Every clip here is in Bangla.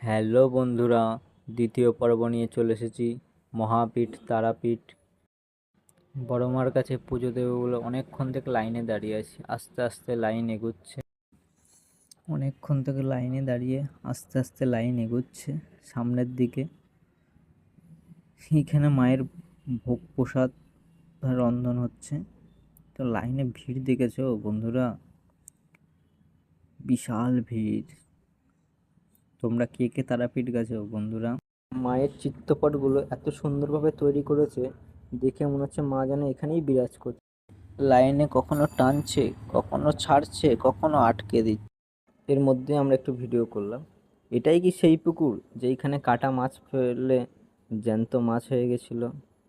হ্যালো বন্ধুরা, দ্বিতীয় পর্ব নিয়ে চলে এসেছি। মহাপীঠ তারাপীঠ বড় মার কাছে পুজো দেবে বলে অনেকক্ষণ থেকে লাইনে দাঁড়িয়ে আছি। আস্তে আস্তে লাইন এগুচ্ছে, অনেকক্ষণ থেকে লাইনে দাঁড়িয়ে আস্তে আস্তে লাইন এগুচ্ছে সামনের দিকে। এইখানে মায়ের ভোগ প্রসাদ রন্ধন হচ্ছে। তো লাইনে ভিড় দেখেছো বন্ধুরা, বিশাল ভিড়। তোমরা কে কে তারাপীঠ গেছো বন্ধুরা? মায়ের চিত্রপটগুলো এত সুন্দরভাবে তৈরি করেছে, দেখে মনে হচ্ছে মা যেন এখানেই বিরাজ করছে। লাইনে কখনো টানছে, কখনো ছাড়ছে, কখনো আটকে দিচ্ছে। এর মধ্যে আমরা একটু ভিডিও করলাম। এটাই কি সেই পুকুর যেইখানে কাটা মাছ ফেললে জ্যান্ত মাছ হয়ে গেছিল?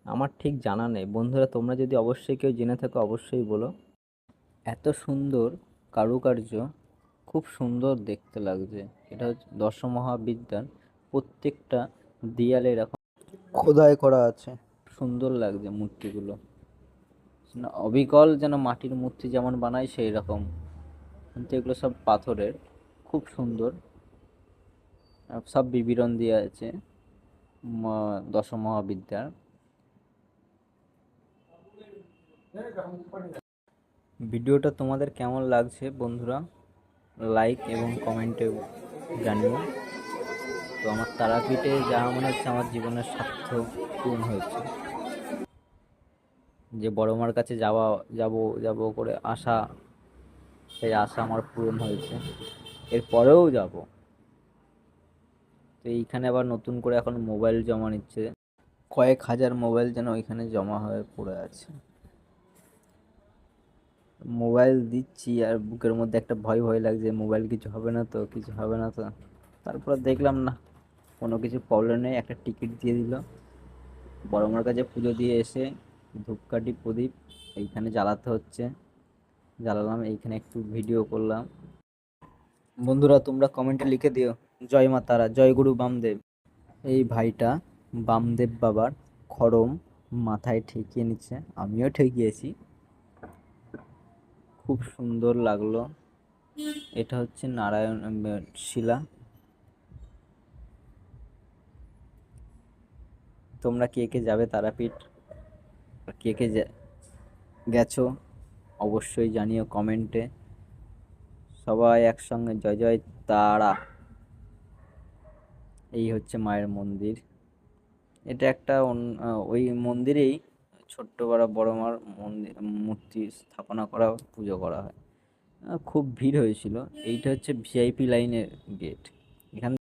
আমার ঠিক জানা নেই বন্ধুরা, তোমরা যদি অবশ্যই কেউ জেনে থাকো অবশ্যই বলো। এত সুন্দর কারুকার্য, খুব সুন্দর দেখতে লাগছে। এটা হচ্ছে দশমহাবিদ্যার প্রত্যেকটা দেয়ালে এরকম খোদাই করা আছে। সুন্দর লাগছে মূর্তিগুলো, না অবিকল যেন মাটির মূর্তি যেমন বানায় সেই রকম, কিন্তু এগুলো সব পাথরের। খুব সুন্দর, সব বিবরণ দেওয়া আছে দশমহাবিদ্যার। ভিডিওটা তোমাদের কেমন লাগছে বন্ধুরা, লাইক এবং কমেন্টে জানিও। তো আমার তারাপীঠে যাওয়া মনে হচ্ছে আমার জীবনের স্বার্থ পূরণ হয়েছে। যে বড় মার কাছে যাব যাব করে আশা, সেই আশা আমার পূরণ হয়েছে। এরপরেও যাব। তো এইখানে আবার নতুন করে এখন মোবাইল জমা নিচ্ছে, কয়েক হাজার মোবাইল যেন ওইখানে জমা হয়ে পড়ে আছে। মোবাইল দিচ্ছি আর বুকের মধ্যে একটা ভয় ভয় লাগছে, মোবাইল কিছু হবে না তো, কিছু হবে না তো। তারপর দেখলাম না, কোনো কিছু প্রবলেম নেই, একটা টিকিট দিয়ে দিল। বড় মার কাছে পুজো দিয়ে এসে ধূপকাঠি প্রদীপ এইখানে জ্বালাতে হচ্ছে, জ্বালালাম। এইখানে একটু ভিডিও করলাম। বন্ধুরা তোমরা কমেন্টে লিখে দিও জয় মা তারা, জয় গুরু বামদেব। এই ভাইটা বামদেব বাবার খড়ম মাথায় ঠেকিয়ে নিচ্ছে, আমিও ঠেকিয়েছি। খুব সুন্দর লাগলো। এটা হচ্ছে নারায়ণ শিলা। তোমরা কে কে যাবে তারাপীঠ, কে কে গেছো অবশ্যই জানিও কমেন্টে। সবাই একসঙ্গে জয় জয় তারা। এই হচ্ছে মায়ের মন্দির। এটা একটা ওই মন্দিরেই ছোট্ট বড় বড় মার মন্দির মূর্তি স্থাপনা করা, পুজো করা হয়। খুব ভিড় হয়েছিল। এইটা হচ্ছে ভিআইপি লাইনের গেট। এখান